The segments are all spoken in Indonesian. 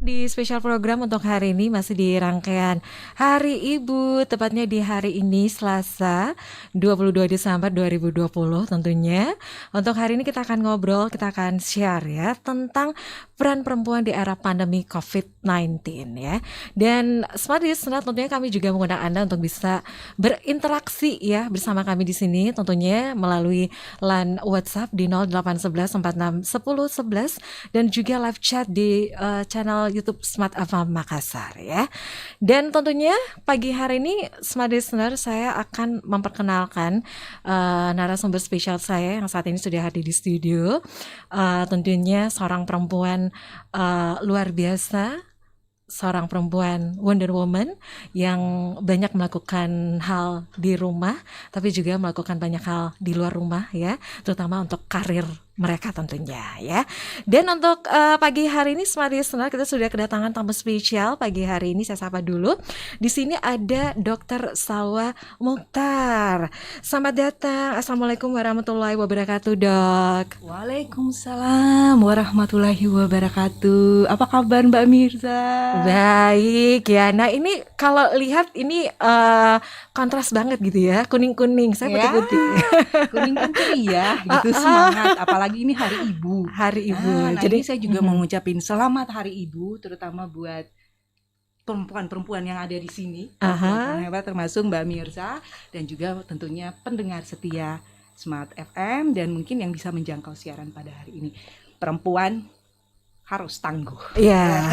Di spesial program untuk hari ini masih di rangkaian Hari Ibu, tepatnya di hari ini Selasa 22 Desember 2020 tentunya. Untuk hari ini kita akan ngobrol, kita akan share ya tentang peran perempuan di era pandemi COVID-19 ya. Dan Smart Listener tentunya kami juga mengundang Anda untuk bisa berinteraksi ya bersama kami di sini tentunya melalui line WhatsApp di 0811 46 10 11 dan juga live chat di channel YouTube Smart FM Makassar ya. Dan tentunya pagi hari ini Smart Listener saya akan memperkenalkan narasumber spesial saya yang saat ini sudah hadir di studio. Tentunya seorang perempuan luar biasa, seorang perempuan Wonder Woman yang banyak melakukan hal di rumah tapi juga melakukan banyak hal di luar rumah ya, terutama untuk karir mereka tentunya ya. Dan untuk pagi hari ini Smart Listener kita sudah kedatangan tamu spesial pagi hari ini. Saya sapa dulu. Di sini ada Dr. Salwa Mukhtar. Selamat datang. Assalamualaikum warahmatullahi wabarakatuh, Dok. Waalaikumsalam warahmatullahi wabarakatuh. Apa kabar Mbak Mirza? Baik ya. Nah, ini kalau lihat ini kontras banget gitu ya. Kuning-kuning, saya putih-putih. Kuning kan ceria gitu, semangat. Apalagi ini Hari Ibu. Hari Ibu. Jadi saya juga mau ngucapin selamat Hari Ibu, terutama buat perempuan-perempuan yang ada di sini. Perempuan hebat termasuk Mbak Mirza dan juga tentunya pendengar setia Smart FM dan mungkin yang bisa menjangkau siaran pada hari ini. Perempuan harus tangguh. Iya.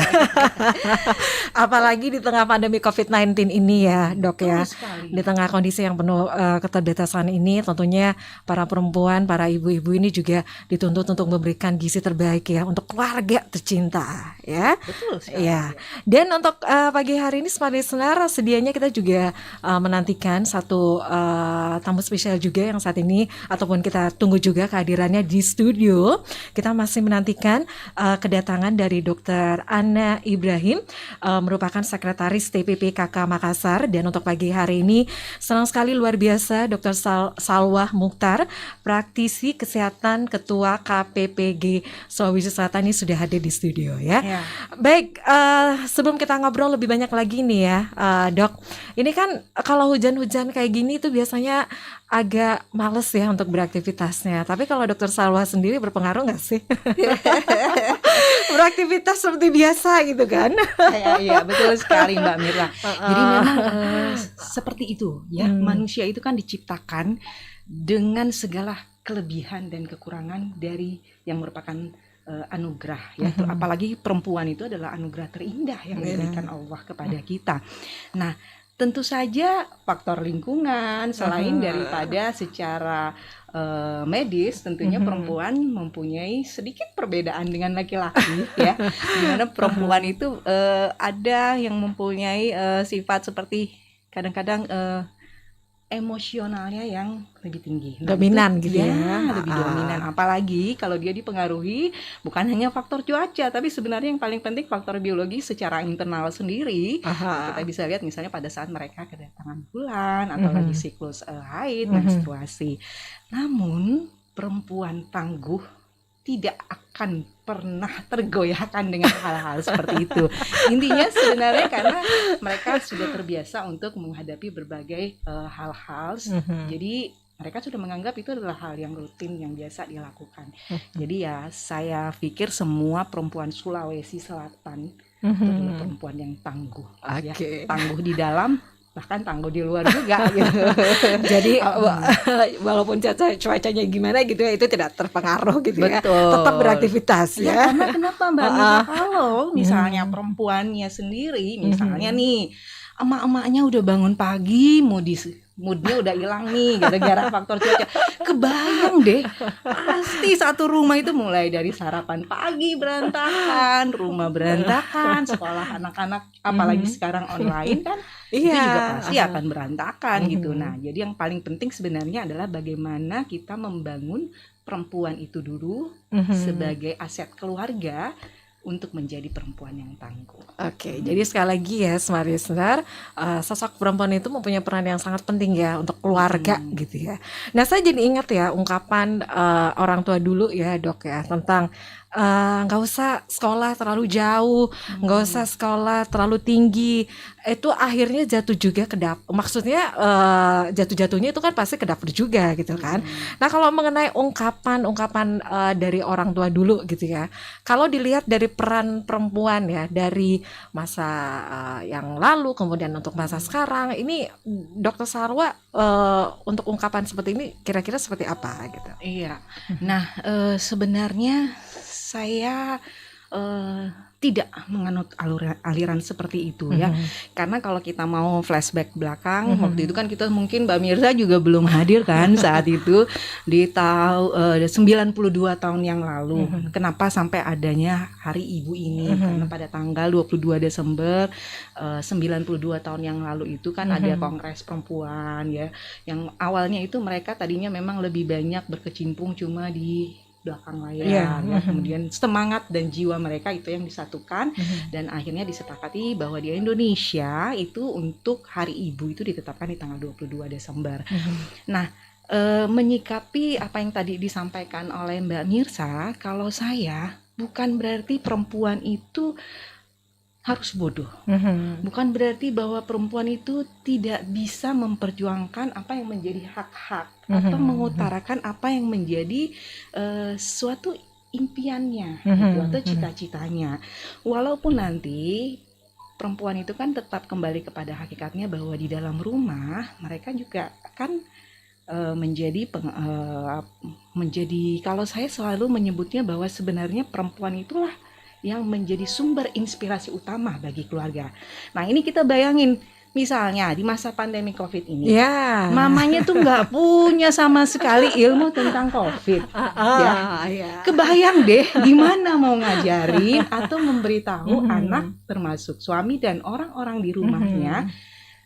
Apalagi di tengah pandemi COVID-19 ini ya, Dok ya. Di tengah kondisi yang penuh keterbatasan ini, tentunya para perempuan, para ibu-ibu ini juga dituntut untuk memberikan gizi terbaik ya untuk keluarga tercinta, ya. Betul sekali. Ya. Dan untuk pagi hari ini Smart Listener, sedianya kita juga menantikan satu tamu spesial juga yang saat ini ataupun kita tunggu juga kehadirannya di studio. Kita masih menantikan kedatangan dari Dr. Anna Ibrahim, merupakan sekretaris TPP KK Makassar. Dan untuk pagi hari ini senang sekali luar biasa Dr. Salwa Mukhtar, praktisi kesehatan ketua KPPG Sulawesi Selatan ini sudah hadir di studio ya. Baik, sebelum kita ngobrol lebih banyak lagi nih ya, Dok. Ini kan kalau hujan-hujan kayak gini itu biasanya agak males ya untuk beraktivitasnya. Tapi kalau Dr. Salwa sendiri berpengaruh nggak sih? Beraktivitas seperti biasa gitu kan? Iya, betul sekali Mbak Mirza. Jadi memang seperti itu ya. Manusia itu kan diciptakan dengan segala kelebihan dan kekurangan dari yang merupakan anugerah ya. Apalagi perempuan itu adalah anugerah terindah yang diberikan Allah kepada kita. Nah, tentu saja faktor lingkungan selain daripada secara medis, tentunya perempuan mempunyai sedikit perbedaan dengan laki-laki ya. Dimana perempuan itu ada yang mempunyai sifat seperti kadang-kadang emosionalnya yang lebih tinggi, dominan gitu ya, lebih dominan. Apalagi kalau dia dipengaruhi bukan hanya faktor cuaca, tapi sebenarnya yang paling penting faktor biologi secara internal sendiri. Kita bisa lihat misalnya pada saat mereka kedatangan bulan atau lagi siklus haid, menstruasi. Namun perempuan tangguh tidak akan pernah tergoyahkan dengan hal-hal seperti itu. Intinya sebenarnya karena mereka sudah terbiasa untuk menghadapi berbagai hal-hal. Jadi mereka sudah menganggap itu adalah hal yang rutin yang biasa dilakukan. Jadi ya saya pikir semua perempuan Sulawesi Selatan itu adalah perempuan yang tangguh. Ya, tangguh di dalam, bahkan tangguh di luar juga gitu. Jadi walaupun cuacanya gimana gitu ya, itu tidak terpengaruh gitu ya. Betul. Tetap beraktivitas ya. Karena kenapa Mbak Mirza, kalau misalnya perempuannya sendiri, misalnya nih emak-emaknya udah bangun pagi, moodnya udah hilang nih gara-gara faktor cuaca. Kebayang deh, pasti satu rumah itu mulai dari sarapan pagi berantakan, rumah berantakan, sekolah anak-anak apalagi sekarang online kan, itu juga pasti akan berantakan gitu. Nah, jadi yang paling penting sebenarnya adalah bagaimana kita membangun perempuan itu dulu sebagai aset keluarga untuk menjadi perempuan yang tangguh. Jadi sekali lagi ya Smart Listener, sosok perempuan itu mempunyai peran yang sangat penting ya untuk keluarga gitu ya. Nah, saya jadi ingat ya ungkapan orang tua dulu ya, Dok ya, tentang nggak usah sekolah terlalu jauh, nggak usah sekolah terlalu tinggi, itu akhirnya jatuh juga ke dapur. Maksudnya jatuh-jatuhnya itu kan pasti ke dapur juga gitu kan. Nah kalau mengenai ungkapan dari orang tua dulu gitu ya, kalau dilihat dari peran perempuan ya dari masa yang lalu kemudian untuk masa sekarang, ini Dokter Sarwa untuk ungkapan seperti ini kira-kira seperti apa gitu? Iya. Nah, sebenarnya saya tidak menganut aliran seperti itu ya. Karena kalau kita mau flashback belakang, waktu itu kan kita mungkin Mbak Mirza juga belum hadir kan saat itu di tahun 92 tahun yang lalu. Kenapa sampai adanya Hari Ibu ini? Karena pada tanggal 22 Desember 92 tahun yang lalu itu kan ada Kongres Perempuan ya. Yang awalnya itu mereka tadinya memang lebih banyak berkecimpung cuma di belakang layar ya. Kemudian semangat dan jiwa mereka itu yang disatukan dan akhirnya disepakati bahwa di Indonesia itu untuk Hari Ibu itu ditetapkan di tanggal 22 Desember. Nah, menyikapi apa yang tadi disampaikan oleh Mbak Mirza, kalau saya bukan berarti perempuan itu harus bodoh. Bukan berarti bahwa perempuan itu tidak bisa memperjuangkan apa yang menjadi hak-hak atau mengutarakan apa yang menjadi suatu impiannya gitu, atau cita-citanya. Walaupun nanti perempuan itu kan tetap kembali kepada hakikatnya bahwa di dalam rumah mereka juga akan menjadi kalau saya selalu menyebutnya bahwa sebenarnya perempuan itulah yang menjadi sumber inspirasi utama bagi keluarga. Nah ini kita bayangin, misalnya di masa pandemi COVID ini, mamanya tuh nggak punya sama sekali ilmu tentang COVID, Kebayang deh gimana mau ngajarin atau memberitahu anak termasuk suami dan orang-orang di rumahnya.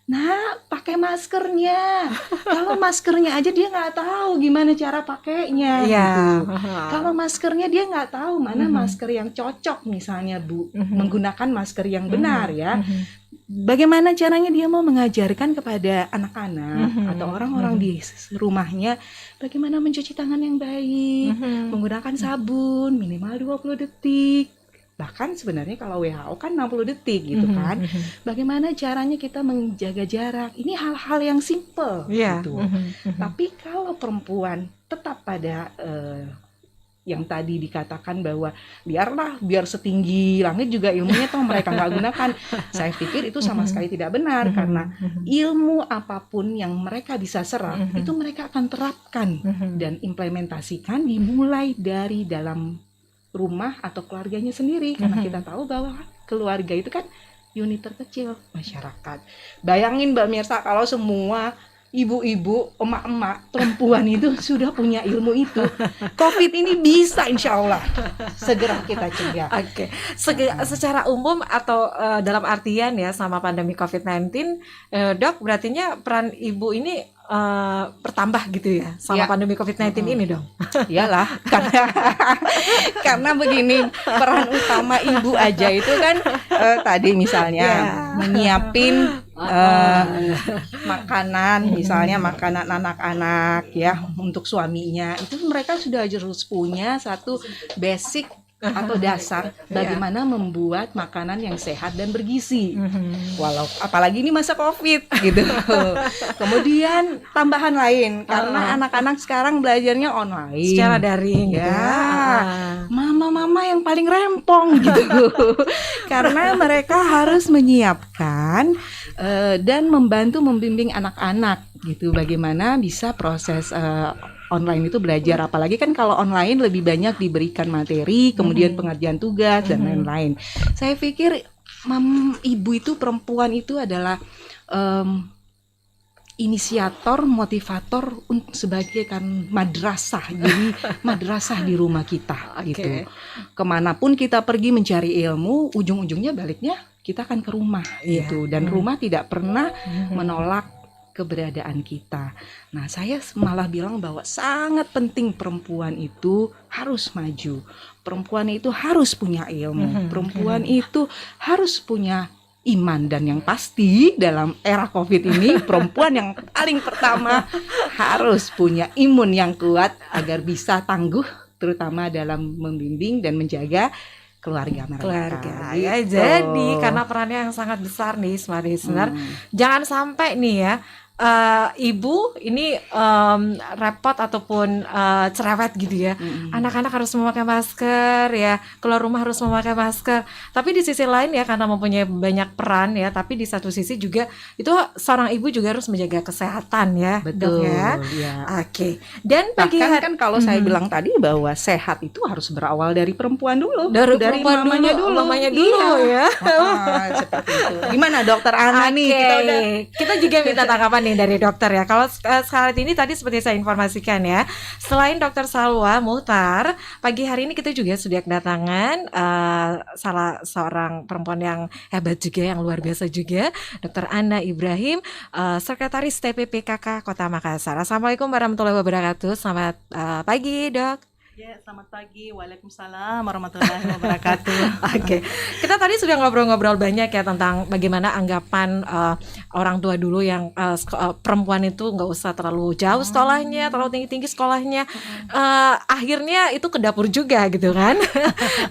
Nah, pakai maskernya. Kalau maskernya aja dia nggak tahu gimana cara pakainya. Gitu. Kalau maskernya dia nggak tahu mana masker yang cocok, misalnya Bu, menggunakan masker yang benar ya. Bagaimana caranya dia mau mengajarkan kepada anak-anak atau orang-orang di rumahnya bagaimana mencuci tangan yang baik, menggunakan sabun minimal 20 detik. Bahkan sebenarnya kalau WHO kan 60 detik gitu kan. Bagaimana caranya kita menjaga jarak? Ini hal-hal yang simple gitu. Tapi kalau perempuan tetap pada yang tadi dikatakan bahwa biar setinggi langit juga ilmunya toh mereka nggak gunakan. Saya pikir itu sama sekali tidak benar, karena ilmu apapun yang mereka bisa serap itu mereka akan terapkan dan implementasikan dimulai dari dalam rumah atau keluarganya sendiri, karena kita tahu bahwa keluarga itu kan unit terkecil masyarakat. Bayangin Mbak Mirza kalau semua ibu-ibu, emak-emak, perempuan itu sudah punya ilmu itu, COVID ini bisa insya Allah segera kita cegah. Oke. Secara umum atau dalam artian ya sama pandemi COVID-19, Dok, berartinya peran ibu ini bertambah gitu ya sama pandemi COVID-19 ini dong. Iyalah, karena begini, peran utama ibu aja itu kan tadi misalnya menyiapin makanan, misalnya makanan anak-anak ya untuk suaminya, itu mereka sudah harus punya satu basic atau dasar bagaimana membuat makanan yang sehat dan bergizi. Apalagi ini masa COVID gitu. Kemudian tambahan lain, karena anak-anak sekarang belajarnya online secara daring mama-mama yang paling rempong gitu. Karena mereka harus menyiapkan dan membantu membimbing anak-anak gitu, bagaimana bisa proses online itu belajar. Apalagi kan kalau online lebih banyak diberikan materi, kemudian pengerjaan tugas dan lain-lain. Saya pikir ibu itu, perempuan itu adalah inisiator, motivator sebagai kan madrasah. Jadi madrasah di rumah kita gitu. Kemanapun kita pergi mencari ilmu, ujung-ujungnya baliknya kita akan ke rumah gitu. Dan rumah tidak pernah menolak keberadaan kita. Nah, saya malah bilang bahwa sangat penting perempuan itu harus maju. Perempuan itu harus punya ilmu. Perempuan itu harus punya iman, dan yang pasti dalam era COVID ini perempuan yang paling pertama harus punya imun yang kuat agar bisa tangguh terutama dalam membimbing dan menjaga keluarga mereka. Keluarga gitu. ya, jadi karena perannya yang sangat besar nih Smart Listener, jangan sampai nih ya ibu ini repot ataupun cerewet gitu ya. Anak-anak harus memakai masker ya, keluar rumah harus memakai masker. Tapi di sisi lain ya, karena mempunyai banyak peran ya, tapi di satu sisi juga itu seorang ibu juga harus menjaga kesehatan ya, Dok Betul ya. ya. Oke. Dan pagi Bahkan hari kan kalau saya bilang tadi bahwa sehat itu harus berawal dari perempuan dulu, dari perempuan mamanya dulu, mamanya dulu Iya. ya. Seperti itu. Gimana Dokter Ana nih? Kita juga minta tanggapan nih dari dokter ya. Kalau saat ini tadi seperti saya informasikan ya, selain Dokter Salwa Muhtar, pagi hari ini kita juga sudah kedatangan salah seorang perempuan yang hebat juga, yang luar biasa juga, Dokter Ana Ibrahim, Sekretaris TPPKK Kota Makassar. Assalamualaikum warahmatullahi wabarakatuh. Selamat pagi, Dok. Ya, selamat pagi. Waalaikumsalam warahmatullahi wabarakatuh. Oke, kita tadi sudah ngobrol-ngobrol banyak ya tentang bagaimana anggapan orang tua dulu yang perempuan itu nggak usah terlalu jauh sekolahnya, terlalu tinggi-tinggi sekolahnya. Akhirnya itu ke dapur juga gitu kan.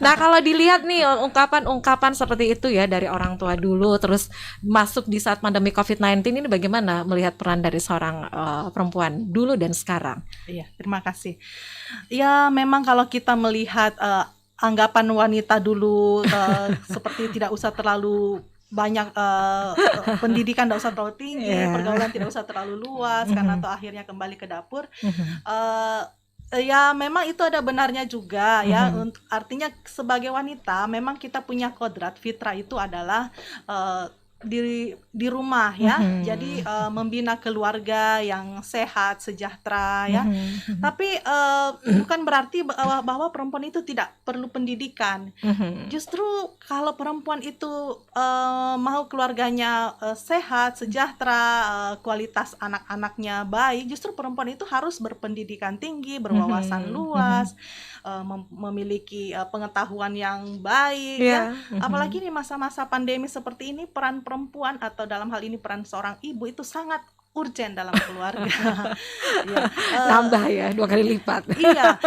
Nah, kalau dilihat nih ungkapan-ungkapan seperti itu ya dari orang tua dulu, terus masuk di saat pandemi COVID-19 ini, bagaimana melihat peran dari seorang perempuan dulu dan sekarang? Iya, terima kasih. Ya, memang kalau kita melihat anggapan wanita dulu seperti tidak usah terlalu banyak pendidikan, tidak usah terlalu tinggi, pergaulan tidak usah terlalu luas, karena atau akhirnya kembali ke dapur. Ya, memang itu ada benarnya juga ya. Artinya sebagai wanita memang kita punya kodrat fitrah itu adalah di rumah ya. Jadi membina keluarga yang sehat, sejahtera ya. Tapi bukan berarti bahwa perempuan itu tidak perlu pendidikan. Justru kalau perempuan itu mau keluarganya sehat, sejahtera, kualitas anak-anaknya baik, justru perempuan itu harus berpendidikan tinggi, berwawasan luas, memiliki pengetahuan yang baik ya. Apalagi di masa-masa pandemi seperti ini, peran perempuan atau dalam hal ini peran seorang ibu itu sangat urgen dalam keluarga. Nambah ya 2 kali lipat. Iya.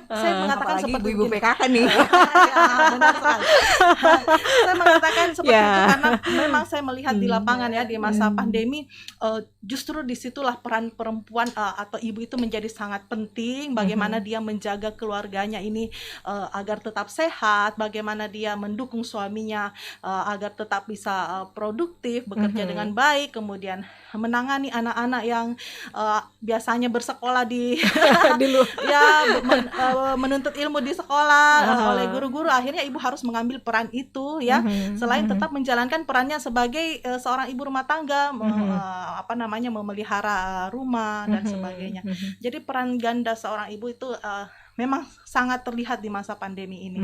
Saya mengatakan apalagi seperti ibu-ibu begini. PKK nih. Ya, benar sekali. Saya mengatakan seperti itu karena memang saya melihat di lapangan ya, di masa pandemi, justru disitulah peran perempuan atau ibu itu menjadi sangat penting. Bagaimana dia menjaga keluarganya ini agar tetap sehat, bagaimana dia mendukung suaminya agar tetap bisa produktif, bekerja dengan baik, kemudian menangani anak-anak yang biasanya bersekolah di menuntut ilmu di sekolah oleh guru-guru. Akhirnya ibu harus mengambil peran itu ya, selain tetap menjalankan perannya sebagai seorang ibu rumah tangga, memelihara rumah dan sebagainya. Jadi peran ganda seorang ibu itu memang sangat terlihat di masa pandemi ini.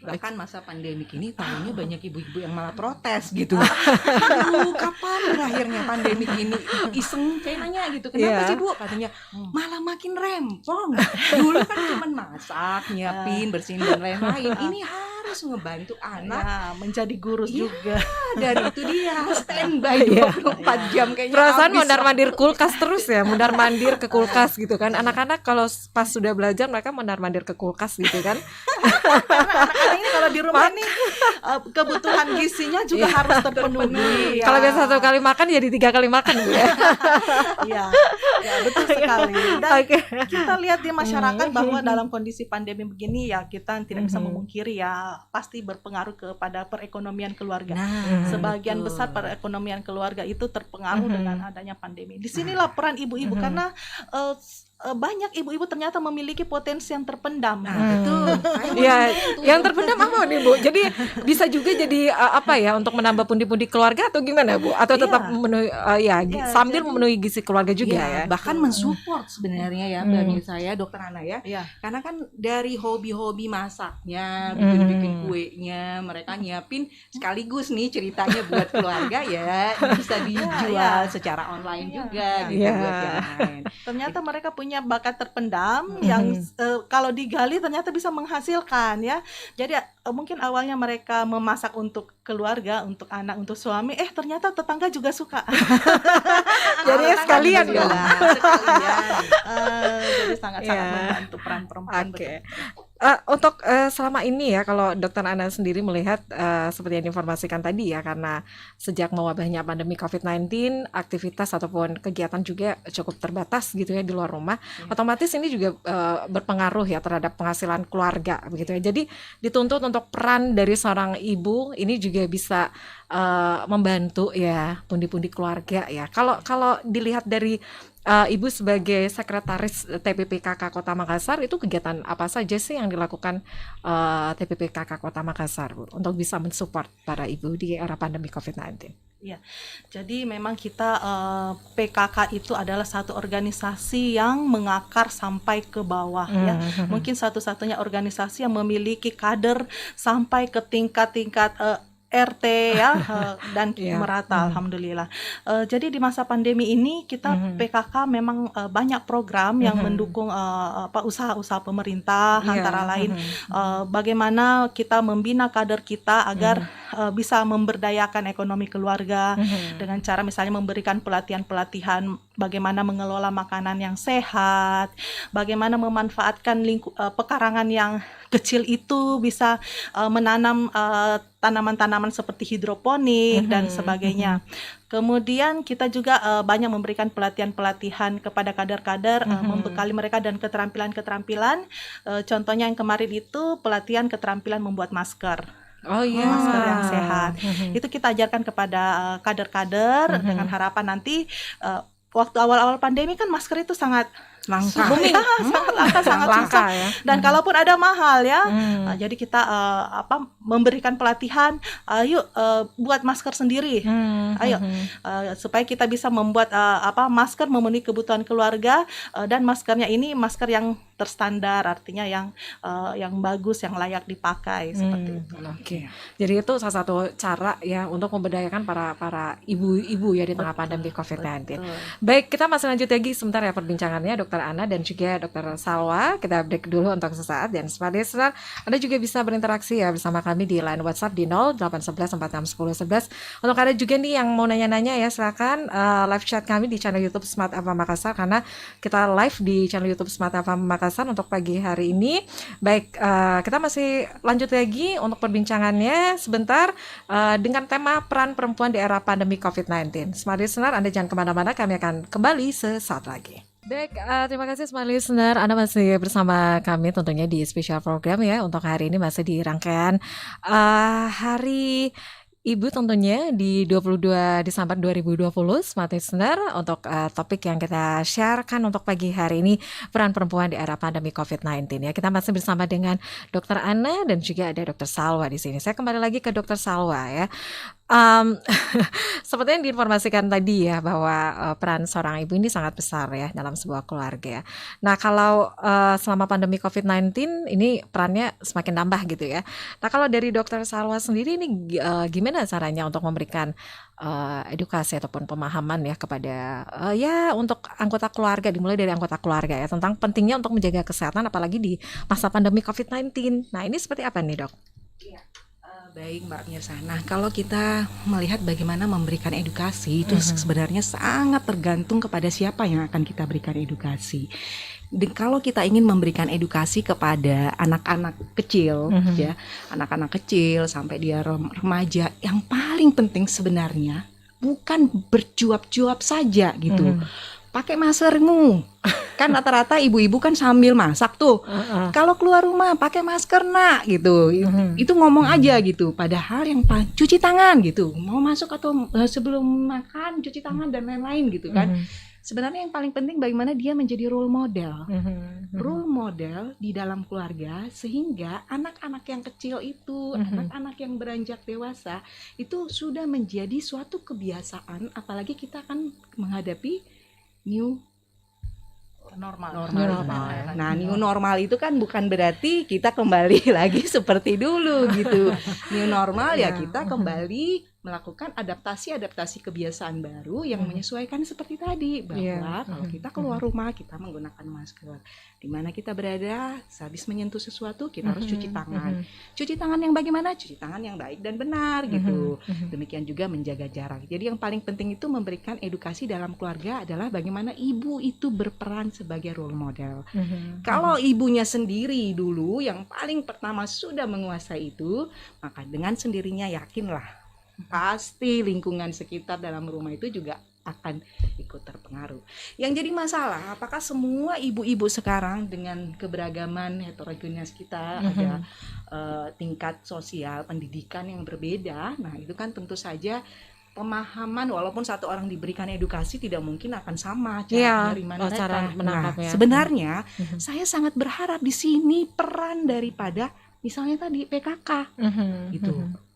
Bahkan masa pandemi ini tahunya banyak ibu-ibu yang malah protes gitu. Aduh, kapan berakhirnya pandemi ini? Iseng kayak nanya gitu. Kenapa sih Bu? Katanya malah makin rempong. Dulu kan cuma masak, nyiapin, bersihin dan lain-lain. Ini harus ngebantu anak menjadi guru juga. Dan itu dia standby 24 jam kayaknya. Perasaan mondar-mandir kulkas terus ya, mondar-mandir ke kulkas gitu kan. Anak-anak kalau pas sudah belajar mereka mondar-mandir ke kulkas gitu kan. Karena anak-anak ini kalau di rumah ini kebutuhan gizinya juga harus terpenuhi. Kalau biasa 1 kali makan jadi 3 kali makan gitu ya. Iya, betul sekali. Dan kita lihat di masyarakat bahwa dalam kondisi pandemi begini ya, kita tidak bisa memungkiri ya, pasti berpengaruh kepada perekonomian keluarga. Sebagian besar perekonomian keluarga itu terpengaruh dengan adanya pandemi. Disinilah peran ibu-ibu karena banyak ibu-ibu ternyata memiliki potensi yang terpendam. Betul. Ya, yang terpendam apa nih Bu? Jadi bisa juga jadi untuk menambah pundi-pundi keluarga atau gimana Bu? Atau tetap memenuhi sambil memenuhi gizi keluarga juga ya? Bahkan mensupport sebenarnya ya, bagi saya Dokter Ana ya. Karena kan dari hobi-hobi masaknya, bikin kuenya, mereka nyiapin sekaligus nih ceritanya buat keluarga ya, bisa dijual secara online juga gitu buat yang lain. Ternyata mereka punya bakat terpendam yang kalau digali ternyata bisa menghasilkan ya. Jadi mungkin awalnya mereka memasak untuk keluarga, untuk anak, untuk suami, ternyata tetangga juga suka. Jadi sekalian ya. Jadi sangat-sangat membantu peran perempuan. Oke. Untuk selama ini ya, kalau Dokter Ana sendiri melihat seperti yang diinformasikan tadi ya, karena sejak mewabahnya pandemi COVID-19, aktivitas ataupun kegiatan juga cukup terbatas gitu ya di luar rumah. Otomatis ini juga berpengaruh ya terhadap penghasilan keluarga begitu ya. Jadi dituntut untuk peran dari seorang ibu ini juga bisa membantu ya pundi-pundi keluarga ya. Kalau dilihat dari Ibu sebagai sekretaris TPPKK Kota Makassar, itu kegiatan apa saja sih yang dilakukan TPPKK Kota Makassar, Bu, untuk bisa mensupport para ibu di era pandemi COVID-19? Ya, jadi memang kita PKK itu adalah satu organisasi yang mengakar sampai ke bawah ya. Mungkin satu-satunya organisasi yang memiliki kader sampai ke tingkat-tingkat RT ya dan merata, alhamdulillah. Jadi di masa pandemi ini kita PKK memang banyak program yang mendukung usaha-usaha pemerintah, antara lain bagaimana kita membina kader kita agar bisa memberdayakan ekonomi keluarga dengan cara misalnya memberikan pelatihan-pelatihan bagaimana mengelola makanan yang sehat, bagaimana memanfaatkan pekarangan yang kecil itu bisa menanam tanaman-tanaman seperti hidroponik dan sebagainya. Kemudian kita juga banyak memberikan pelatihan-pelatihan kepada kader-kader, membekali mereka dan keterampilan-keterampilan. Contohnya yang kemarin itu pelatihan keterampilan membuat masker. Masker yang sehat. Itu kita ajarkan kepada kader-kader dengan harapan nanti waktu awal-awal pandemi kan masker itu sangat langka, sangat langka ya. Dan kalaupun ada mahal ya. Jadi kita memberikan pelatihan, ayo buat masker sendiri. Ayo supaya kita bisa membuat masker memenuhi kebutuhan keluarga, dan maskernya ini masker yang terstandar, artinya yang bagus, yang layak dipakai seperti itu. Oke. Jadi itu salah satu cara ya untuk memberdayakan para ibu-ibu ya di tengah pandemi COVID-19. Baik, kita masih lanjut lagi sebentar ya perbincangannya, Dokter Ana dan juga Dokter Salwa. Kita break dulu untuk sesaat, dan smart listener, Anda juga bisa berinteraksi ya bersama kami di line WhatsApp di 0811 46 10 11. Untuk Anda juga nih yang mau nanya-nanya ya, silakan live chat kami di channel YouTube Smart FM Makassar, karena kita live di channel YouTube Smart FM Makassar untuk pagi hari ini. Baik, kita masih lanjut lagi untuk perbincangannya sebentar dengan tema peran perempuan di era pandemi COVID-19. Smart listener, Anda jangan kemana-mana, kami akan kembali sesaat lagi. Baik, terima kasih Smart Listener, Anda masih bersama kami tentunya di special program ya. Untuk hari ini masih di rangkaian Hari Ibu tentunya di 22 Desember 2020, Smart Listener, untuk topik yang kita sharekan untuk pagi hari ini, peran perempuan di era pandemi COVID-19 ya. Kita masih bersama dengan Dokter Ana dan juga ada Dokter Salwa di sini. Saya kembali lagi ke Dokter Salwa ya. Seperti yang diinformasikan tadi ya, bahwa peran seorang ibu ini sangat besar ya dalam sebuah keluarga ya. Nah, kalau selama pandemi COVID-19 ini perannya semakin nambah gitu ya. Nah, kalau dari Dokter Salwa sendiri ini gimana caranya untuk memberikan edukasi ataupun pemahaman ya kepada untuk anggota keluarga, dimulai dari anggota keluarga ya, tentang pentingnya untuk menjaga kesehatan apalagi di masa pandemi COVID-19. Nah, ini seperti apa nih, Dok? Baik Mbak Mirsa, nah kalau kita melihat bagaimana memberikan edukasi itu sebenarnya sangat tergantung kepada siapa yang akan kita berikan edukasi. Dan kalau kita ingin memberikan edukasi kepada anak-anak kecil ya, anak-anak kecil sampai dia remaja, yang paling penting sebenarnya bukan bercuap-cuap saja gitu. Pakai maskermu. Kan rata-rata ibu-ibu kan sambil masak tuh. Kalau keluar rumah pakai masker nak gitu. Itu ngomong aja gitu. Padahal yang cuci tangan gitu. Mau masuk atau sebelum makan cuci tangan dan lain-lain gitu kan. Sebenarnya yang paling penting bagaimana dia menjadi role model. Role model di dalam keluarga, sehingga anak-anak yang kecil itu, anak-anak yang beranjak dewasa itu sudah menjadi suatu kebiasaan, apalagi kita akan menghadapi new normal. Nah, new normal itu kan bukan berarti kita kembali lagi seperti dulu gitu. New normal ya kita kembali melakukan adaptasi kebiasaan baru yang menyesuaikan seperti tadi, bahwa kalau kita keluar rumah kita menggunakan masker, di mana kita berada, sehabis menyentuh sesuatu kita harus cuci tangan. Cuci tangan yang bagaimana? Cuci tangan yang baik dan benar gitu. Demikian juga menjaga jarak. Jadi yang paling penting itu memberikan edukasi dalam keluarga adalah bagaimana ibu itu berperan sebagai role model. Kalau ibunya sendiri dulu yang paling pertama sudah menguasai itu, maka dengan sendirinya yakinlah pasti lingkungan sekitar dalam rumah itu juga akan ikut terpengaruh. Yang jadi masalah, apakah semua ibu-ibu sekarang dengan keberagaman heterogeneous kita, ada tingkat sosial pendidikan yang berbeda, nah itu kan tentu saja pemahaman, walaupun satu orang diberikan edukasi tidak mungkin akan sama cara menerima mereka. Cara menangkapnya. Sebenarnya saya sangat berharap di sini peran daripada misalnya tadi PKK gitu.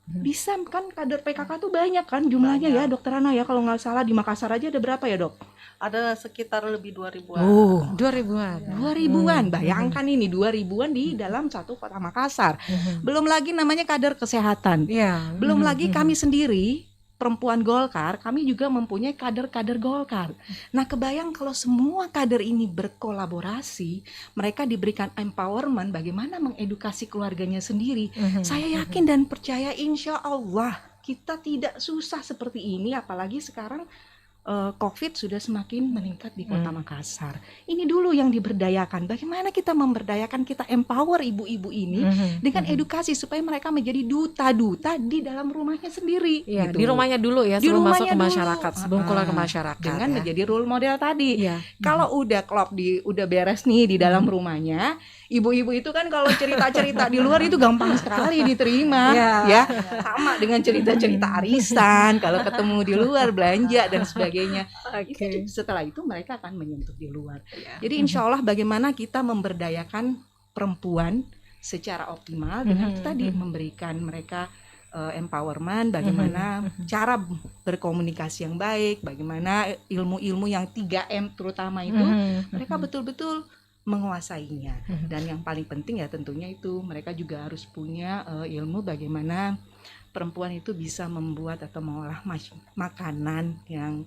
Bisa kan kader PKK tuh banyak kan jumlahnya ya Dokter Ana ya, kalau nggak salah di Makassar aja ada berapa ya Dok? Ada sekitar lebih 2000-an. 2000-an. Bayangkan ini 2000-an di dalam satu kota Makassar. Belum lagi namanya kader kesehatan. Belum lagi kami sendiri perempuan Golkar, kami juga mempunyai kader-kader Golkar. Nah, kebayang kalau semua kader ini berkolaborasi, mereka diberikan empowerment bagaimana mengedukasi keluarganya sendiri. Saya yakin dan percaya insya Allah kita tidak susah seperti ini, apalagi sekarang COVID sudah semakin meningkat di kota Makassar. Ini dulu yang diberdayakan. Bagaimana kita memberdayakan, kita empower ibu-ibu ini dengan edukasi supaya mereka menjadi duta-duta di dalam rumahnya sendiri. Di rumahnya dulu ya, sebelum masuk ke masyarakat, sebelum keluar ke masyarakat. Dengan menjadi role model tadi. Kalau udah klop udah beres nih di dalam rumahnya, ibu-ibu itu kan kalau cerita-cerita di luar itu gampang sekali diterima, ya. Sama dengan cerita-cerita arisan, kalau ketemu di luar belanja dan sebagainya. Itu setelah itu mereka akan menyentuh di luar. Jadi insya Allah bagaimana kita memberdayakan perempuan secara optimal dengan tadi memberikan mereka empowerment, bagaimana cara berkomunikasi yang baik, bagaimana ilmu-ilmu yang 3M terutama itu mereka betul-betul menguasainya. Dan yang paling penting ya tentunya itu mereka juga harus punya ilmu bagaimana perempuan itu bisa membuat atau mengolah makanan yang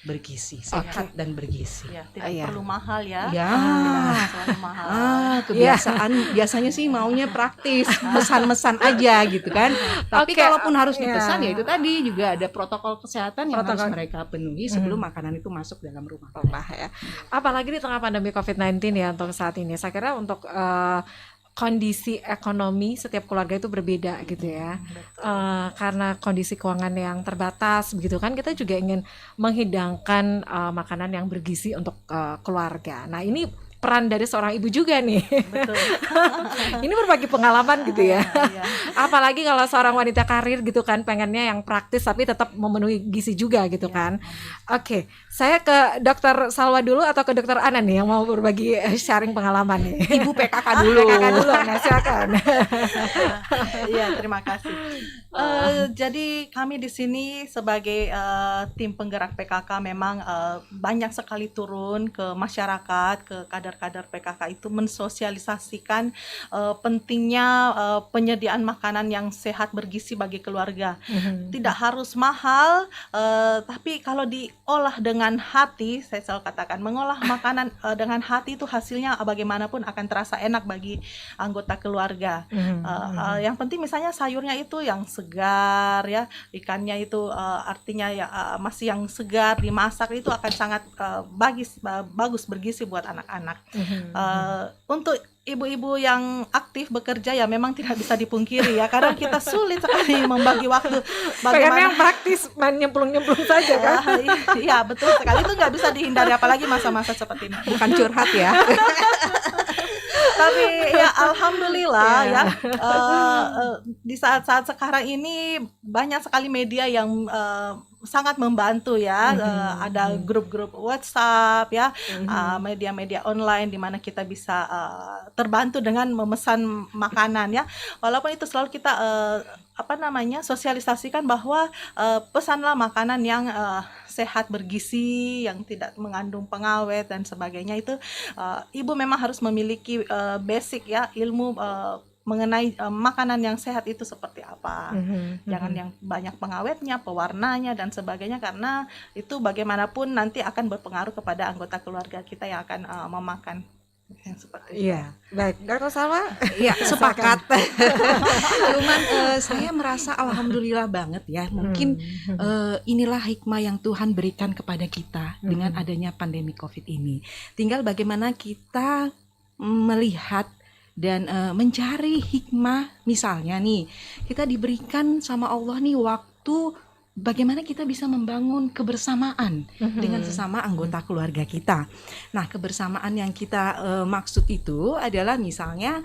bergizi, sehat dan bergizi. Tidak perlu mahal ya. Tidak selalu mahal. Kebiasaan biasanya sih maunya praktis, mesan-mesan aja gitu kan. Tapi kalaupun harus dipesan ya itu tadi juga ada protokol kesehatan yang harus mereka penuhi sebelum makanan itu masuk dalam rumah ya. Apalagi di tengah pandemi COVID-19 ya untuk saat ini. Saya kira untuk kondisi ekonomi setiap keluarga itu berbeda gitu ya, karena kondisi keuangan yang terbatas begitu kan, kita juga ingin menghidangkan makanan yang bergizi untuk keluarga. Nah ini peran dari seorang ibu juga nih. Betul. Ini berbagi pengalaman gitu ya. Apalagi kalau seorang wanita karir gitu kan, pengennya yang praktis tapi tetap memenuhi gizi juga gitu kan. Oke, saya ke Dokter Salwa dulu atau ke Dokter Ana nih yang mau berbagi sharing pengalaman nih. Ibu PKK dulu. PKK dulu, nah silakan. Iya, terima kasih. Jadi kami di sini sebagai tim penggerak PKK memang banyak sekali turun ke masyarakat, ke kader-kader PKK itu mensosialisasikan pentingnya penyediaan makanan yang sehat bergizi bagi keluarga. Tidak harus mahal, tapi kalau diolah dengan hati, saya selalu katakan mengolah makanan dengan hati itu hasilnya bagaimanapun akan terasa enak bagi anggota keluarga. Yang penting misalnya sayurnya itu yang segar ya, ikannya itu artinya ya masih yang segar, dimasak itu akan sangat bagus bergizi buat anak-anak. Untuk ibu-ibu yang aktif bekerja ya memang tidak bisa dipungkiri ya, karena kita sulit sekali membagi waktu. Bagaimana yang praktis main nyemplung-nyemplung saja kan? Iya betul sekali, itu nggak bisa dihindari apalagi masa-masa seperti ini. Bukan curhat ya. Tapi ya alhamdulillah ya di saat-saat sekarang ini banyak sekali media yang sangat membantu ya. Ada grup-grup WhatsApp ya, media-media online di mana kita bisa terbantu dengan memesan makanan ya. Walaupun itu selalu kita sosialisasikan bahwa pesanlah makanan yang sehat bergizi, yang tidak mengandung pengawet dan sebagainya. Itu ibu memang harus memiliki basic ya, ilmu mengenai makanan yang sehat itu seperti apa. Jangan yang banyak pengawetnya, pewarnanya dan sebagainya, karena itu bagaimanapun nanti akan berpengaruh kepada anggota keluarga kita yang akan memakan yang seperti itu. Iya, baik. Dokter Salwa? Iya, sepakat. Cuman saya merasa alhamdulillah banget ya. Mungkin inilah hikmah yang Tuhan berikan kepada kita dengan adanya pandemi COVID ini. Tinggal bagaimana kita melihat dan mencari hikmah. Misalnya nih, kita diberikan sama Allah nih waktu bagaimana kita bisa membangun kebersamaan dengan sesama anggota keluarga kita. Nah, kebersamaan yang kita maksud itu adalah misalnya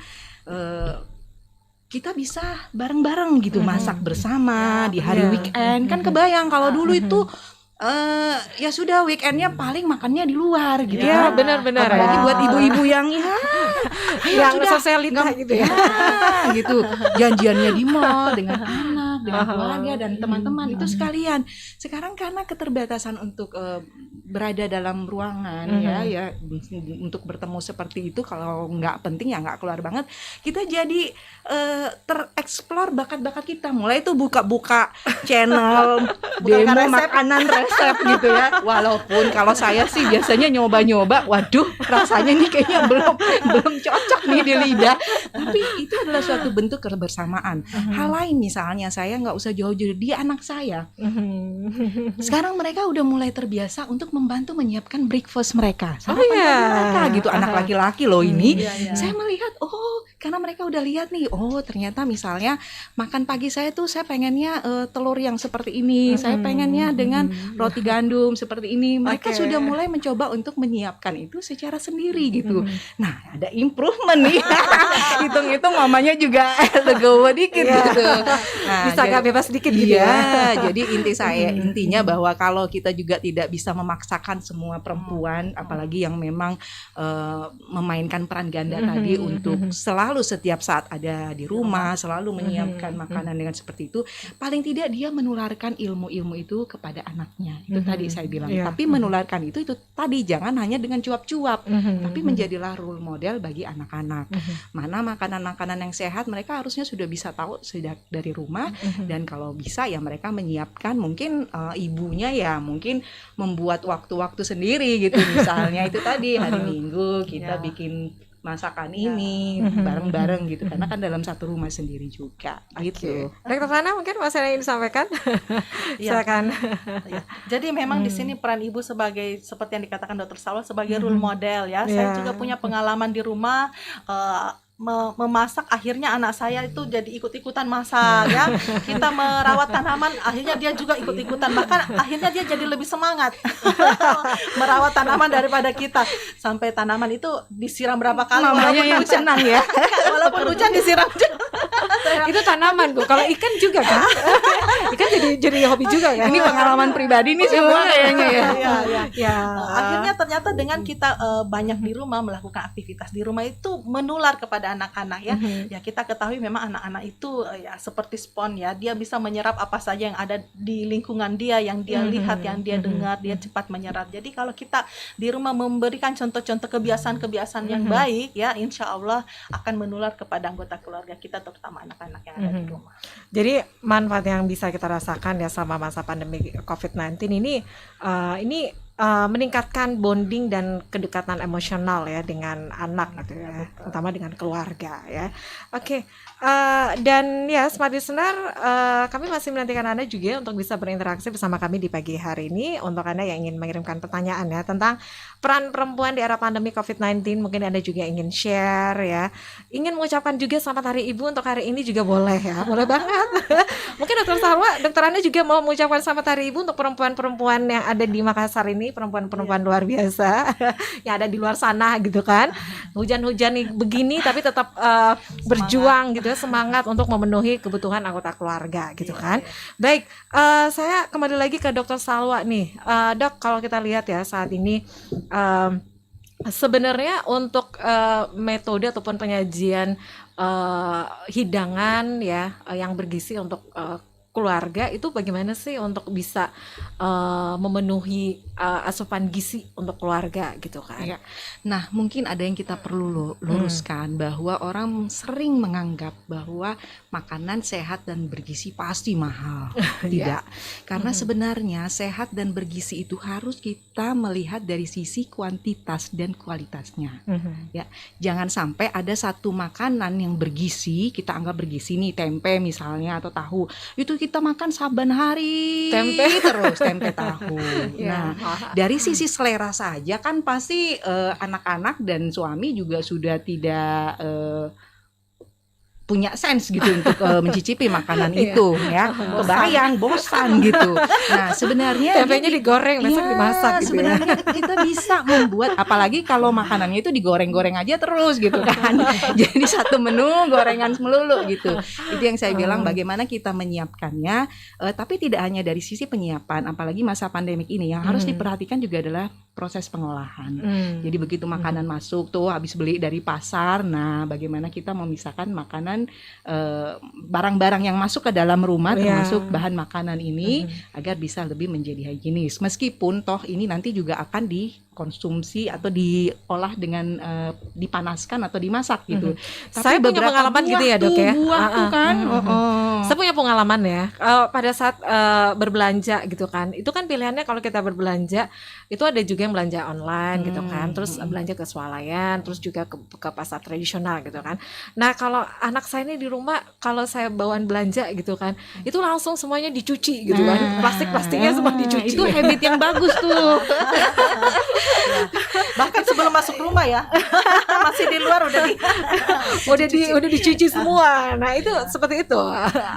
kita bisa bareng-bareng gitu masak bersama di hari weekend. Kan kebayang kalau dulu itu ya sudah weekendnya paling makannya di luar gitu. Iya, benar-benar. Apalagi buat ibu-ibu yang yang sosialita gitu ya. Gitu. Janjiannya di mall dengan anak, dengan keluarga dan teman-teman itu sekalian. Sekarang karena keterbatasan untuk berada dalam ruangan ya untuk bertemu seperti itu, kalau nggak penting ya nggak keluar banget, kita jadi tereksplor bakat-bakat kita. Mulai itu buka-buka channel demo makanan resep gitu ya. Walaupun kalau saya sih biasanya nyoba-nyoba, waduh rasanya nih kayaknya belum cocok nih di lidah. Tapi itu adalah suatu bentuk kebersamaan. Hal lain misalnya, saya nggak usah jauh-jauh, dia anak saya. Sekarang mereka udah mulai terbiasa untuk membantu menyiapkan breakfast mereka. Mereka gitu, anak laki-laki loh ini. Saya melihat, karena mereka udah lihat nih, ternyata misalnya makan pagi saya tuh saya pengennya telur yang seperti ini, saya pengennya dengan roti gandum seperti ini. Mereka sudah mulai mencoba untuk menyiapkan itu secara sendiri gitu. Nah, ada improvement nih. Hitung-hitung mamanya juga legowo dikit gitu. Nah, Bisa agak bebas sedikit gitu ya. Jadi intinya bahwa kalau kita juga tidak bisa memaksakan semua perempuan, apalagi yang memang memainkan peran ganda tadi untuk selalu setiap saat ada di rumah, selalu menyiapkan makanan dengan seperti itu, paling tidak dia menularkan ilmu-ilmu itu kepada anaknya. Itu tadi saya bilang. Tapi menularkan itu tadi jangan hanya dengan cuap-cuap, tapi menjadilah role model bagi anak-anak. Mana makanan-makanan yang sehat mereka harusnya sudah bisa tahu sejak dari rumah, dan kalau bisa ya mereka menyiapkan, mungkin ibunya ya mungkin membuat waktu-waktu sendiri gitu, misalnya itu tadi hari Minggu kita bikin masakan ini bareng-bareng gitu, karena kan dalam satu rumah sendiri juga gitu. Dokter Fana mungkin masih ada yang disampaikan? Silakan. Jadi memang di sini peran ibu sebagai, seperti yang dikatakan Dokter Salwa, sebagai role model ya. Saya juga punya pengalaman di rumah memasak, akhirnya anak saya itu jadi ikut-ikutan masak ya. Kita merawat tanaman, akhirnya dia juga ikut-ikutan, bahkan akhirnya dia jadi lebih semangat merawat tanaman daripada kita. Sampai tanaman itu disiram berapa kali, Mamanya yang senang ya. walaupun hujan disiram. Itu tanaman Bu. Kalau ikan juga kan? Ikan jadi hobi juga kan? Ini pengalaman pribadi nih semua kayaknya ya. Akhirnya ternyata dengan kita banyak di rumah melakukan aktivitas di rumah itu menular kepada anak-anak ya. Ya kita ketahui memang anak-anak itu ya seperti spon ya, dia bisa menyerap apa saja yang ada di lingkungan dia, yang dia lihat, yang dia dengar, dia cepat menyerap. Jadi kalau kita di rumah memberikan contoh-contoh kebiasaan-kebiasaan yang baik ya, insya Allah akan menular kepada anggota keluarga kita, terutama anak-anak yang ada di rumah. Jadi manfaat yang bisa kita rasakan ya selama masa pandemi COVID-19 ini meningkatkan bonding dan kedekatan emosional ya dengan anak gitu ya, terutama dengan keluarga ya. Oke. Dan ya Smart Listener, kami masih menantikan Anda juga untuk bisa berinteraksi bersama kami di pagi hari ini. Untuk Anda yang ingin mengirimkan pertanyaan ya tentang peran perempuan di era pandemi COVID-19, mungkin Anda juga ingin share ya, ingin mengucapkan juga selamat Hari Ibu untuk hari ini juga boleh ya, boleh banget. Mungkin Dokter Salwa, dokter Anda juga mau mengucapkan selamat Hari Ibu untuk perempuan-perempuan yang ada di Makassar ini, perempuan-perempuan luar biasa yang ada di luar sana gitu kan. Hujan-hujan begini tapi tetap berjuang gitu, semangat untuk memenuhi kebutuhan anggota keluarga gitu kan. Baik, saya kembali lagi ke Dokter Salwa nih. Dok, kalau kita lihat ya saat ini sebenarnya untuk metode ataupun penyajian hidangan ya yang bergizi untuk keluarga itu bagaimana sih untuk bisa memenuhi asupan gizi untuk keluarga gitu kan? Iya. Nah, mungkin ada yang kita perlu luruskan bahwa orang sering menganggap bahwa makanan sehat dan bergizi pasti mahal. Tidak. Karena sebenarnya sehat dan bergizi itu harus kita melihat dari sisi kuantitas dan kualitasnya. Ya, jangan sampai ada satu makanan yang bergizi, kita anggap bergizi nih, tempe misalnya atau tahu. Itu kita makan saban hari terus tempe tahu. Nah, dari sisi selera saja kan pasti anak-anak dan suami juga sudah tidak punya sense gitu untuk mencicipi makanan itu ya. Kebayang bosan gitu. Nah, sebenarnya tempenya digoreng, besok dimasak gitu. Sebenarnya kita bisa membuat, apalagi kalau makanannya itu digoreng-goreng aja terus gitu kan. Jadi satu menu gorengan melulu gitu. Itu yang saya bilang, bagaimana kita menyiapkannya, tapi tidak hanya dari sisi penyiapan, apalagi masa pandemik ini yang harus diperhatikan juga adalah proses pengolahan. Jadi begitu makanan masuk tuh habis beli dari pasar, nah bagaimana kita memisahkan makanan, barang-barang yang masuk ke dalam rumah termasuk bahan makanan ini agar bisa lebih menjadi higienis. Meskipun toh ini nanti juga akan dikonsumsi atau diolah dengan dipanaskan atau dimasak gitu. Tapi Saya punya pengalaman gitu ya, Dok ya. Buah tuh kan. Saya punya pengalaman ya. Pada saat berbelanja gitu kan. Itu kan pilihannya kalau kita berbelanja itu ada juga yang belanja online gitu kan. Terus belanja ke swalayan, terus juga ke pasar tradisional gitu kan. Nah, kalau anak saya ini di rumah kalau saya bawaan belanja gitu kan, itu langsung semuanya dicuci gitu kan. Plastik-plastiknya semua dicuci. Itu habit yang bagus tuh. Bahkan sebelum masuk rumah ya, masih di luar udah dicuci semua. Nah, itu seperti itu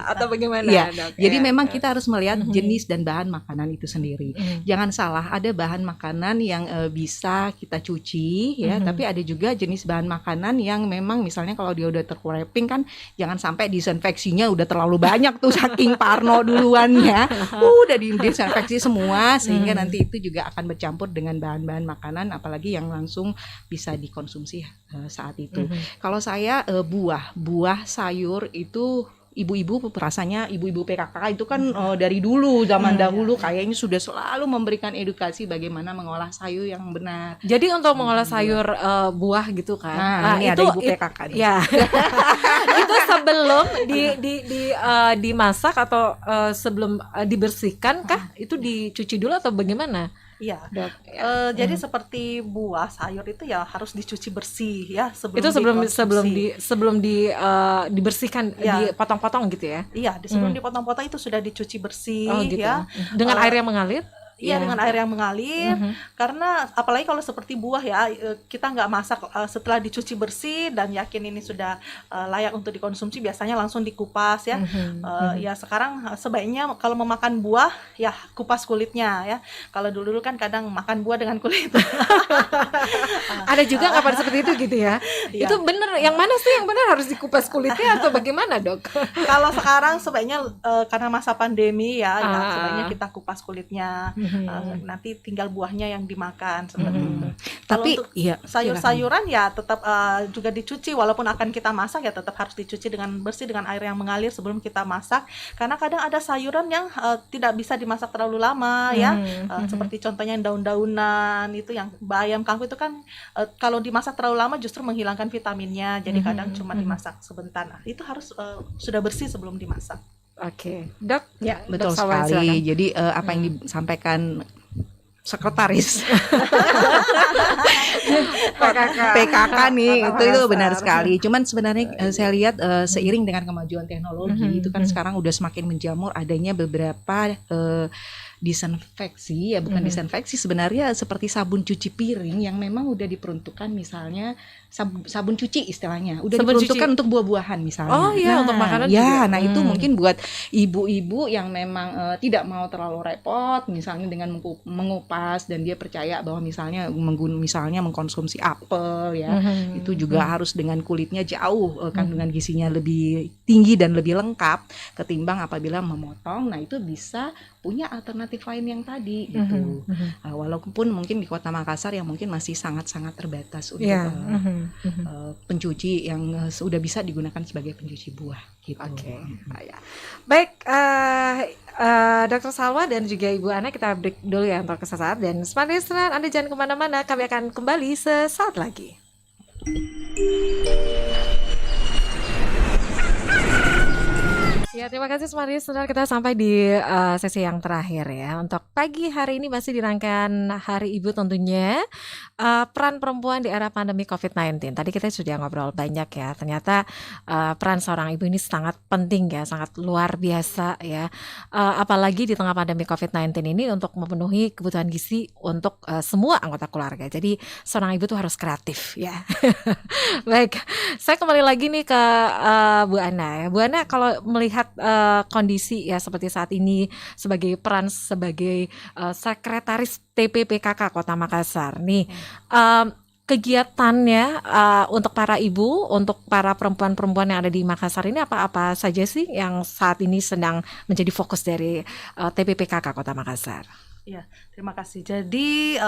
atau bagaimana, ya, Dok? jadi memang kita harus melihat jenis dan bahan makanan itu sendiri. Jangan salah, ada bahan makanan yang bisa kita cuci ya, tapi ada juga jenis bahan makanan yang memang misalnya kalau dia udah terwrapping kan, jangan sampai disinfeksinya udah terlalu banyak tuh saking parno duluannya, udah disinfeksi semua sehingga nanti itu juga akan bercampur dengan bahan-bahan makanan, apalagi yang langsung bisa dikonsumsi saat itu. Kalau saya buah sayur itu, ibu-ibu rasanya ibu-ibu PKK itu kan dari dulu zaman dahulu kayaknya sudah selalu memberikan edukasi bagaimana mengolah sayur yang benar. Jadi untuk mengolah sayur buah gitu kan. Nah, ini itu ada ibu PKK nih. Ya. Itu sebelum dimasak atau sebelum dibersihkan kah? Itu dicuci dulu atau bagaimana? Iya. Dok? Jadi seperti buah sayur itu ya harus dicuci bersih ya sebelum Itu dikonsumsi. sebelum dibersihkan, dipotong-potong gitu ya. Iya, sebelum dipotong-potong itu sudah dicuci bersih gitu. ya. Dengan air yang mengalir? Iya, dengan air yang mengalir. Karena apalagi kalau seperti buah ya, kita nggak masak setelah dicuci bersih dan yakin ini sudah layak untuk dikonsumsi, biasanya langsung dikupas ya. Ya sekarang sebaiknya kalau memakan buah ya kupas kulitnya ya. Kalau dulu kan kadang makan buah dengan kulit. Ada juga kapan seperti itu gitu ya. Itu bener, yang mana sih yang benar, harus dikupas kulitnya atau bagaimana, Dok? Kalau sekarang sebaiknya karena masa pandemi ya sebaiknya kita kupas kulitnya. Nanti tinggal buahnya yang dimakan seperti itu. Tapi untuk iya, sayur-sayuran ya tetap juga dicuci, walaupun akan kita masak ya tetap harus dicuci dengan bersih dengan air yang mengalir sebelum kita masak. Karena kadang ada sayuran yang tidak bisa dimasak terlalu lama ya. Seperti contohnya daun-daunan itu, yang bayam, kangkung itu kan kalau dimasak terlalu lama justru menghilangkan vitaminnya. Jadi kadang cuma dimasak sebentar. Nah, itu harus sudah bersih sebelum dimasak. Oke, Dok. ya, betul Dok Sawan, sekali. silakan. Jadi apa yang disampaikan sekretaris PKK nih itu benar sekali. Cuman sebenarnya saya lihat seiring dengan kemajuan teknologi itu kan sekarang udah semakin menjamur adanya beberapa disinfeksi ya, bukan disinfeksi sebenarnya, seperti sabun cuci piring yang memang udah diperuntukkan, misalnya sabun cuci istilahnya udah Sabun diperuntukkan cuci untuk buah-buahan misalnya. Oh iya, untuk makanan ya, juga. nah itu mungkin buat ibu-ibu yang memang tidak mau terlalu repot misalnya dengan mengupas, dan dia percaya bahwa misalnya mengkonsumsi apel ya, itu juga harus dengan kulitnya jauh, kandungan gizinya lebih tinggi dan lebih lengkap ketimbang apabila memotong. Nah itu bisa punya alternatif lain yang tadi gitu. Walaupun mungkin di Kota Makassar yang mungkin masih sangat-sangat terbatas untuk pencuci yang sudah bisa digunakan sebagai pencuci buah gitu. Oke. Baik, Dr. Salwa dan juga Ibu Ana, kita break dulu ya untuk sesaat. Dan Smart Listener, Anda jangan kemana-mana, kami akan kembali sesaat lagi. Ya, terima kasih Smart Listener, kita sampai di sesi yang terakhir ya. Untuk pagi hari ini masih di rangkaian Hari Ibu tentunya, peran perempuan di era pandemi COVID-19. Tadi kita sudah ngobrol banyak ya, ternyata peran seorang ibu ini sangat penting ya, sangat luar biasa ya. Apalagi di tengah pandemi COVID-19 ini untuk memenuhi kebutuhan gizi untuk semua anggota keluarga. Jadi seorang ibu tuh harus kreatif ya. Baik, saya kembali lagi nih ke Bu Ana ya. Bu Ana, kalau melihat kondisi ya seperti saat ini sebagai peran sebagai sekretaris TPPKK Kota Makassar nih, kegiatannya untuk para ibu, untuk para perempuan-perempuan yang ada di Makassar ini apa-apa saja sih yang saat ini sedang menjadi fokus dari TPPKK Kota Makassar? Ya, terima kasih. Jadi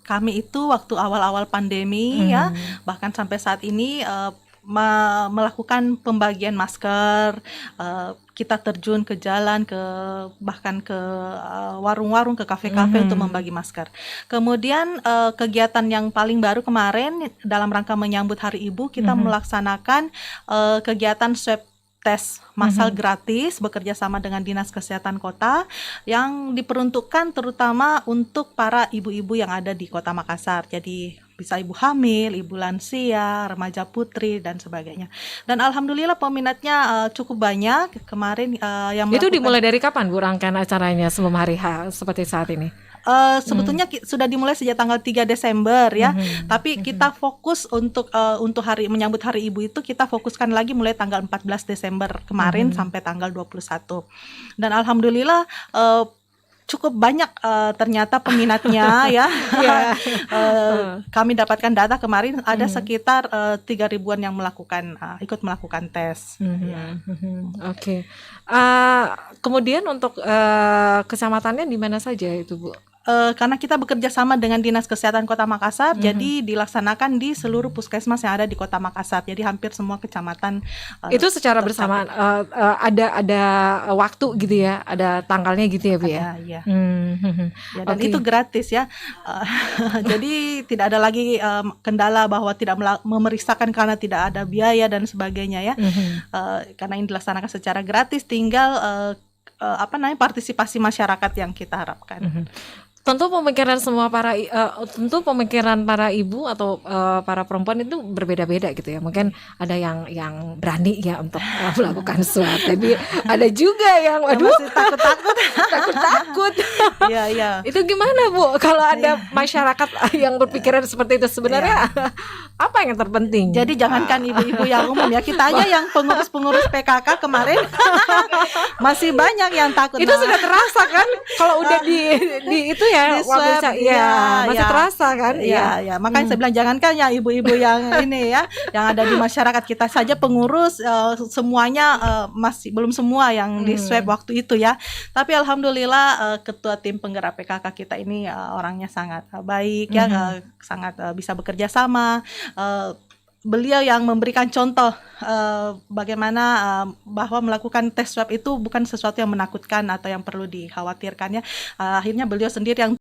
kami itu waktu awal-awal pandemi ya, bahkan sampai saat ini melakukan pembagian masker, kita terjun ke jalan, bahkan ke warung-warung, ke kafe-kafe untuk membagi masker. Kemudian kegiatan yang paling baru kemarin dalam rangka menyambut Hari Ibu, kita melaksanakan kegiatan swab tes massal gratis bekerja sama dengan Dinas Kesehatan Kota yang diperuntukkan terutama untuk para ibu-ibu yang ada di Kota Makassar. Jadi bisa ibu hamil, ibu lansia, remaja putri dan sebagainya. Dan alhamdulillah peminatnya cukup banyak kemarin yang Itu dimulai dari kapan Bu rangkaian acaranya sebelum hari H seperti saat ini? Sebetulnya sudah dimulai sejak tanggal 3 Desember ya. Tapi kita fokus untuk menyambut Hari Ibu itu kita fokuskan lagi mulai tanggal 14 Desember kemarin sampai tanggal 21. Dan alhamdulillah cukup banyak ternyata peminatnya ya. Kami dapatkan data kemarin ada sekitar 3.000-an yang ikut melakukan tes. Oke. Kemudian untuk kecamatannya di mana saja itu Bu? Karena kita bekerja sama dengan Dinas Kesehatan Kota Makassar, jadi dilaksanakan di seluruh puskesmas yang ada di Kota Makassar. Jadi hampir semua kecamatan. Itu secara bersamaan ada waktu gitu ya, ada tanggalnya gitu ya Bu ya? Iya. Ya, dan itu gratis ya. Jadi tidak ada lagi kendala bahwa tidak memeriksakan karena tidak ada biaya dan sebagainya ya. Karena ini dilaksanakan secara gratis, tinggal partisipasi masyarakat yang kita harapkan. Tentu pemikiran para ibu atau para perempuan itu berbeda-beda gitu ya. Mungkin ada yang berani ya untuk melakukan swab. Tapi ada juga yang masih takut. Iya. Itu gimana Bu? Kalau ada masyarakat yang berpikiran seperti itu sebenarnya apa yang terpenting? Jadi jangankan ibu-ibu yang umum ya, kita aja yang pengurus-pengurus PKK kemarin masih banyak yang takut. Itu sudah terasa kan? Kalau udah di itu ya swab, masih terasa kan? Iya. Makanya saya bilang jangankan ya ibu-ibu yang ini ya, yang ada di masyarakat, kita saja pengurus semuanya masih belum semua yang di swab waktu itu ya. Tapi alhamdulillah ketua tim penggerak PKK kita ini orangnya sangat baik ya, sangat bisa bekerja sama. Beliau yang memberikan contoh bagaimana bahwa melakukan tes swab itu bukan sesuatu yang menakutkan atau yang perlu dikhawatirkan ya. Akhirnya beliau sendiri yang